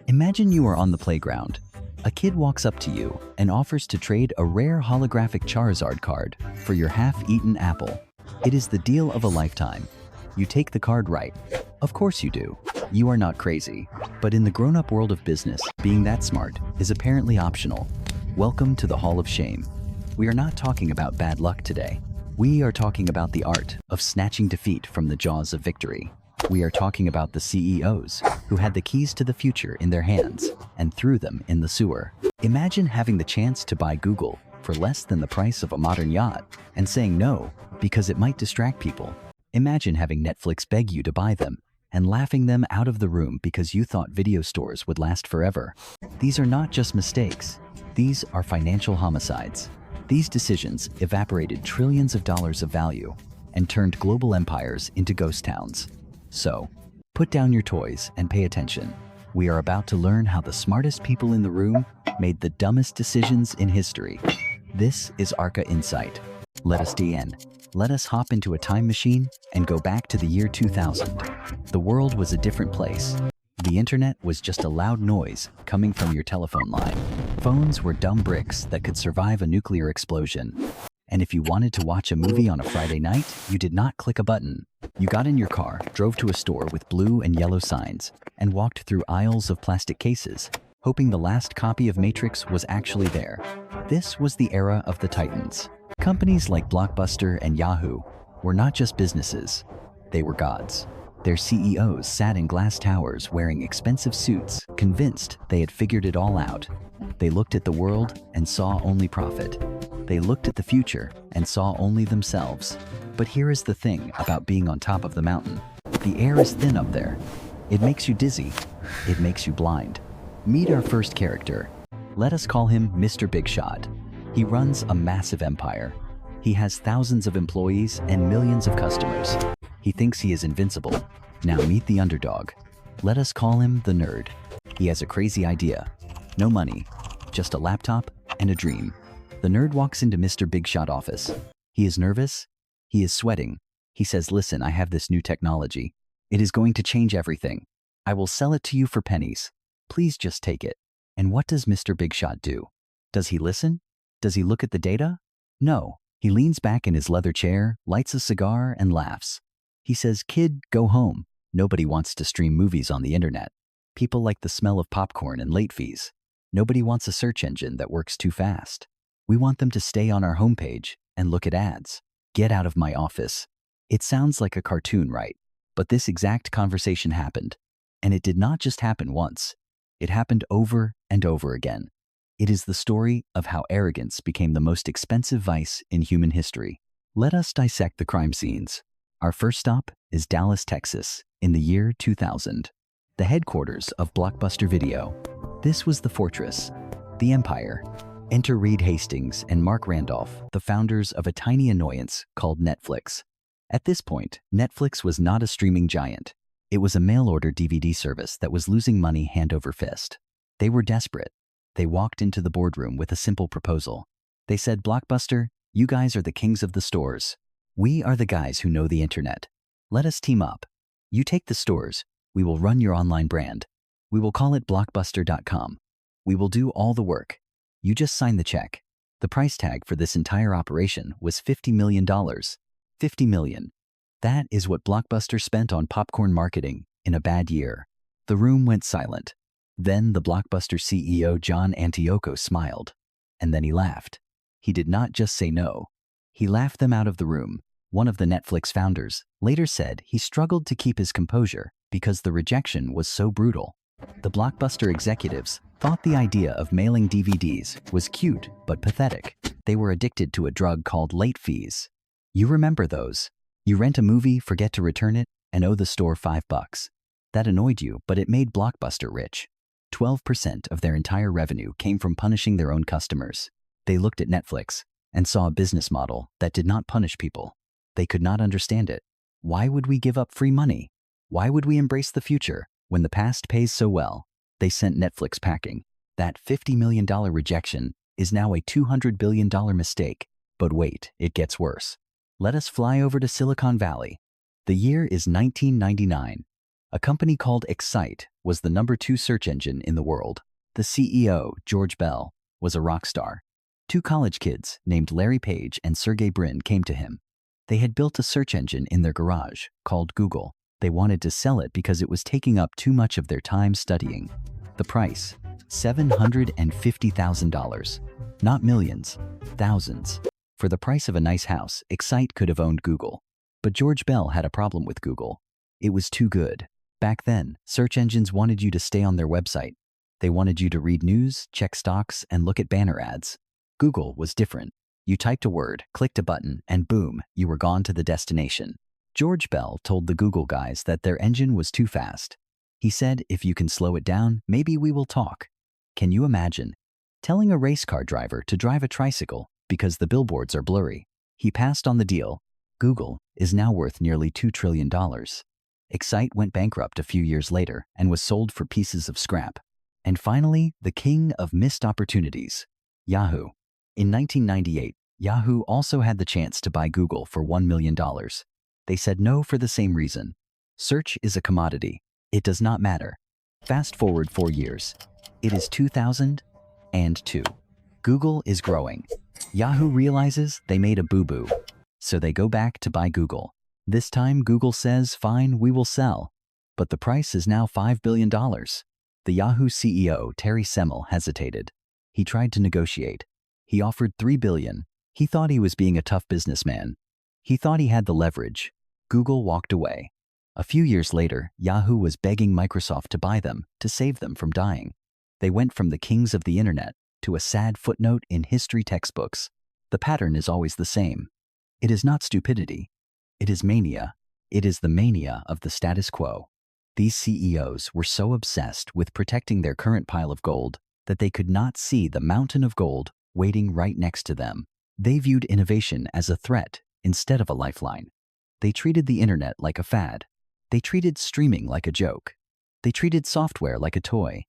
Imagine you are on the playground. A kid walks up to you and offers to trade a rare holographic Charizard card for your half-eaten apple. It is the deal of a lifetime. You take the card, right? Of course you do. You are not crazy. But in the grown-up world of business, being that smart is apparently optional. Welcome to the Hall of Shame. We are not talking about bad luck today. We are talking about the art of snatching defeat from the jaws of victory. We are talking about the CEOs who had the keys to the future in their hands and threw them in the sewer. Imagine having the chance to buy Google for less than the price of a modern yacht and saying no because it might distract people. Imagine having Netflix beg you to buy them and laughing them out of the room because you thought video stores would last forever. These are not just mistakes. These are financial homicides. These decisions evaporated trillions of dollars of value and turned global empires into ghost towns. So, put down your toys and pay attention. We are about to learn how the smartest people in the room made the dumbest decisions in history. This is Arca Insight. Let us DN. Let us hop into a time machine and go back to the year 2000. The world was a different place. The internet was just a loud noise coming from your telephone line. Phones were dumb bricks that could survive a nuclear explosion. And if you wanted to watch a movie on a Friday night, you did not click a button. You got in your car, drove to a store with blue and yellow signs, and walked through aisles of plastic cases, hoping the last copy of Matrix was actually there. This was the era of the Titans. Companies like Blockbuster and Yahoo were not just businesses, they were gods. Their CEOs sat in glass towers wearing expensive suits, convinced they had figured it all out. They looked at the world and saw only profit. They looked at the future and saw only themselves. But here is the thing about being on top of the mountain. The air is thin up there. It makes you dizzy. It makes you blind. Meet our first character. Let us call him Mr. Big Shot. He runs a massive empire. He has thousands of employees and millions of customers. He thinks he is invincible. Now meet the underdog. Let us call him the nerd. He has a crazy idea. No money, just a laptop and a dream. The nerd walks into Mr. Big Shot office. He is nervous. He is sweating. He says, "Listen, I have this new technology. It is going to change everything. I will sell it to you for pennies. Please just take it." And what does Mr. Big Shot do? Does he listen? Does he look at the data? No. He leans back in his leather chair, lights a cigar, and laughs. He says, "Kid, go home. Nobody wants to stream movies on the internet. People like the smell of popcorn and late fees. Nobody wants a search engine that works too fast. We want them to stay on our homepage and look at ads. Get out of my office." It sounds like a cartoon, right? But this exact conversation happened. And it did not just happen once. It happened over and over again. It is the story of how arrogance became the most expensive vice in human history. Let us dissect the crime scenes. Our first stop is Dallas, Texas, in the year 2000. The headquarters of Blockbuster Video. This was the fortress, the empire. Enter Reed Hastings and Mark Randolph, the founders of a tiny annoyance called Netflix. At this point, Netflix was not a streaming giant. It was a mail-order DVD service that was losing money hand over fist. They were desperate. They walked into the boardroom with a simple proposal. They said, "Blockbuster, you guys are the kings of the stores. We are the guys who know the internet. Let us team up. You take the stores. We will run your online brand. We will call it Blockbuster.com. We will do all the work. You just sign the check." The price tag for this entire operation was $50 million. $50 million. That is what Blockbuster spent on popcorn marketing in a bad year. The room went silent. Then the Blockbuster CEO John Antioco smiled. And then he laughed. He did not just say no. He laughed them out of the room. One of the Netflix founders later said he struggled to keep his composure because the rejection was so brutal. The Blockbuster executives thought the idea of mailing DVDs was cute but pathetic. They were addicted to a drug called late fees. You remember those. You rent a movie, forget to return it, and owe the store $5. That annoyed you, but it made Blockbuster rich. 12% of their entire revenue came from punishing their own customers. They looked at Netflix and saw a business model that did not punish people. They could not understand it. Why would we give up free money? Why would we embrace the future when the past pays so well? They sent Netflix packing. That $50 million rejection is now a $200 billion mistake. But wait, it gets worse. Let us fly over to Silicon Valley. The year is 1999. A company called Excite was the #2 search engine in the world. The CEO, George Bell, was a rock star. Two college kids named Larry Page and Sergey Brin came to him. They had built a search engine in their garage called Google. They wanted to sell it because it was taking up too much of their time studying. The price, $750,000. Not millions, thousands. For the price of a nice house, Excite could have owned Google. But George Bell had a problem with Google. It was too good. Back then, search engines wanted you to stay on their website. They wanted you to read news, check stocks, and look at banner ads. Google was different. You typed a word, clicked a button, and boom, you were gone to the destination. George Bell told the Google guys that their engine was too fast. He said, if you can slow it down, maybe we will talk. Can you imagine? Telling a race car driver to drive a tricycle because the billboards are blurry. He passed on the deal. Google is now worth nearly $2 trillion. Excite went bankrupt a few years later and was sold for pieces of scrap. And finally, the king of missed opportunities, Yahoo. In 1998, Yahoo also had the chance to buy Google for $1 million. They said no for the same reason. Search is a commodity. It does not matter. Fast forward 4 years. It is 2002. Google is growing. Yahoo realizes they made a boo-boo. So they go back to buy Google. This time Google says, fine, we will sell. But the price is now $5 billion. The Yahoo CEO, Terry Semel, hesitated. He tried to negotiate. He offered $3 billion. He thought he was being a tough businessman. He thought he had the leverage. Google walked away. A few years later, Yahoo was begging Microsoft to buy them, to save them from dying. They went from the kings of the internet to a sad footnote in history textbooks. The pattern is always the same. It is not stupidity. It is mania. It is the mania of the status quo. These CEOs were so obsessed with protecting their current pile of gold that they could not see the mountain of gold waiting right next to them. They viewed innovation as a threat instead of a lifeline. They treated the internet like a fad. They treated streaming like a joke. They treated software like a toy.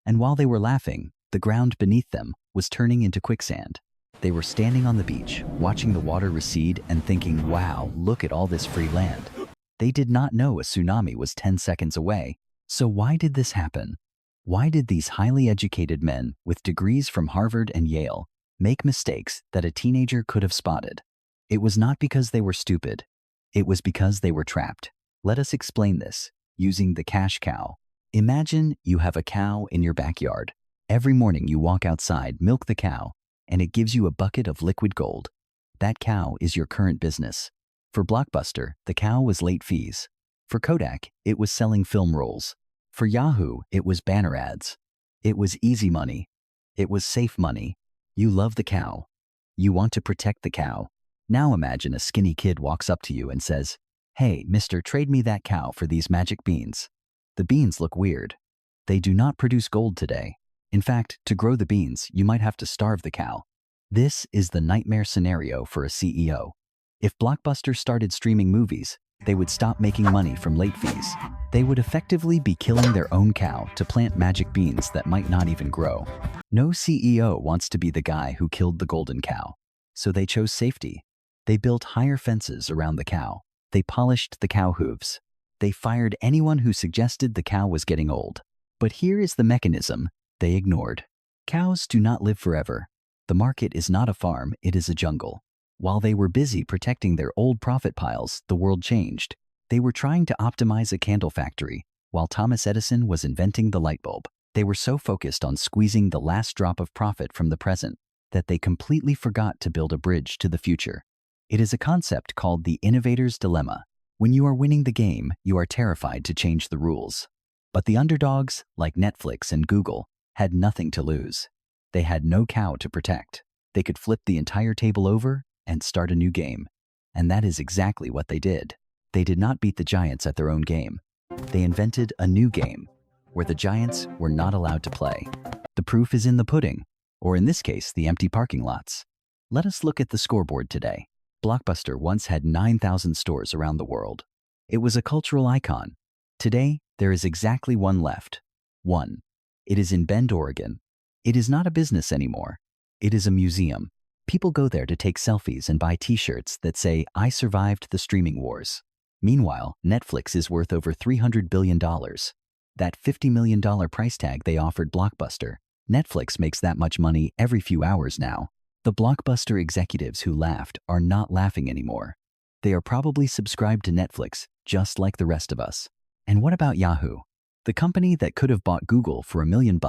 And while they were laughing, the ground beneath them was turning into quicksand. They were standing on the beach, watching the water recede and thinking, wow, look at all this free land. They did not know a tsunami was 10 seconds away. So why did this happen? Why did these highly educated men with degrees from Harvard and Yale make mistakes that a teenager could have spotted? It was not because they were stupid. It was because they were trapped. Let us explain this using the cash cow. Imagine you have a cow in your backyard. Every morning you walk outside, milk the cow, and it gives you a bucket of liquid gold. That cow is your current business. For Blockbuster, the cow was late fees. For Kodak, it was selling film rolls. For Yahoo, it was banner ads. It was easy money. It was safe money. You love the cow. You want to protect the cow. Now imagine a skinny kid walks up to you and says, hey, mister, trade me that cow for these magic beans. The beans look weird. They do not produce gold today. In fact, to grow the beans, you might have to starve the cow. This is the nightmare scenario for a CEO. If Blockbuster started streaming movies, they would stop making money from late fees. They would effectively be killing their own cow to plant magic beans that might not even grow. No CEO wants to be the guy who killed the golden cow. So they chose safety. They built higher fences around the cow. They polished the cow hooves. They fired anyone who suggested the cow was getting old. But here is the mechanism they ignored. Cows do not live forever. The market is not a farm, it is a jungle. While they were busy protecting their old profit piles, the world changed. They were trying to optimize a candle factory, while Thomas Edison was inventing the light bulb. They were so focused on squeezing the last drop of profit from the present that they completely forgot to build a bridge to the future. It is a concept called the innovator's dilemma. When you are winning the game, you are terrified to change the rules. But the underdogs, like Netflix and Google, had nothing to lose. They had no cow to protect. They could flip the entire table over and start a new game. And that is exactly what they did. They did not beat the giants at their own game. They invented a new game where the giants were not allowed to play. The proof is in the pudding, or in this case, the empty parking lots. Let us look at the scoreboard today. Blockbuster once had 9,000 stores around the world. It was a cultural icon. Today, there is exactly one left. One. It is in Bend, Oregon. It is not a business anymore. It is a museum. People go there to take selfies and buy t-shirts that say, I survived the streaming wars. Meanwhile, Netflix is worth over $300 billion. That $50 million price tag they offered Blockbuster. Netflix makes that much money every few hours now. The Blockbuster executives who laughed are not laughing anymore. They are probably subscribed to Netflix, just like the rest of us. And what about Yahoo? The company that could have bought Google for $1 million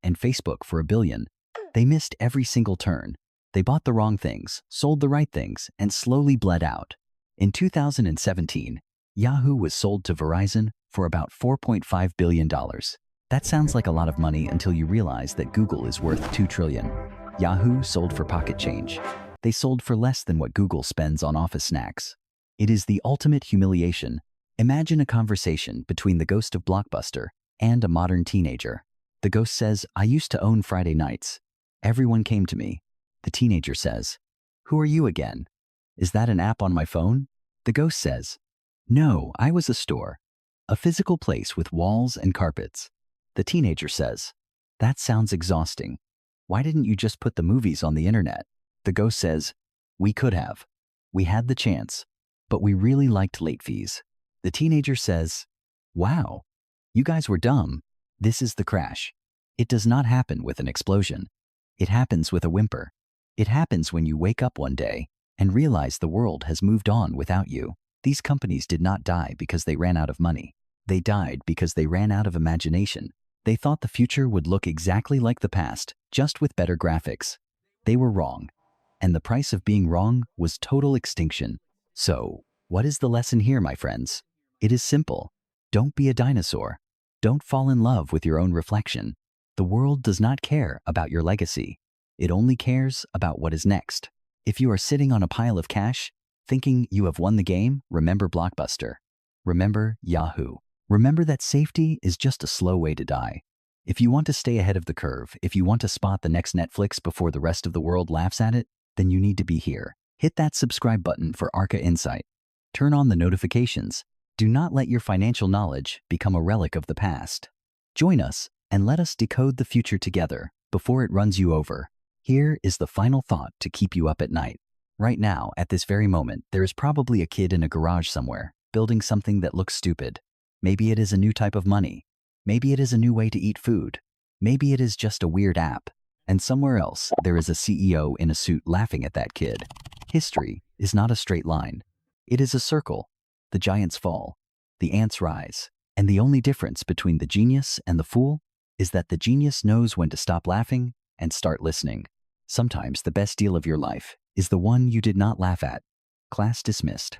and Facebook for $1 billion. They missed every single turn. They bought the wrong things, sold the right things, and slowly bled out. In 2017, Yahoo was sold to Verizon for about $4.5 billion. That sounds like a lot of money until you realize that Google is worth $2 trillion. Yahoo sold for pocket change. They sold for less than what Google spends on office snacks. It is the ultimate humiliation. Imagine a conversation between the ghost of Blockbuster and a modern teenager. The ghost says, "I used to own Friday nights. Everyone came to me." The teenager says, "Who are you again? Is that an app on my phone?" The ghost says, "No, I was a store. A physical place with walls and carpets." The teenager says, "That sounds exhausting. Why didn't you just put the movies on the internet?" The ghost says, "We could have. We had the chance, but we really liked late fees." The teenager says, "Wow, you guys were dumb." This is the crash. It does not happen with an explosion. It happens with a whimper. It happens when you wake up one day and realize the world has moved on without you. These companies did not die because they ran out of money. They died because they ran out of imagination. They thought the future would look exactly like the past, just with better graphics. They were wrong. And the price of being wrong was total extinction. So, what is the lesson here, my friends? It is simple. Don't be a dinosaur. Don't fall in love with your own reflection. The world does not care about your legacy. It only cares about what is next. If you are sitting on a pile of cash, thinking you have won the game, remember Blockbuster. Remember Yahoo. Remember that safety is just a slow way to die. If you want to stay ahead of the curve, if you want to spot the next Netflix before the rest of the world laughs at it, then you need to be here. Hit that subscribe button for Arca Insight. Turn on the notifications. Do not let your financial knowledge become a relic of the past. Join us and let us decode the future together before it runs you over. Here is the final thought to keep you up at night. Right now, at this very moment, there is probably a kid in a garage somewhere, building something that looks stupid. Maybe it is a new type of money. Maybe it is a new way to eat food. Maybe it is just a weird app. And somewhere else, there is a CEO in a suit laughing at that kid. History is not a straight line. It is a circle. The giants fall. The ants rise. And the only difference between the genius and the fool is that the genius knows when to stop laughing and start listening. Sometimes the best deal of your life is the one you did not laugh at. Class dismissed.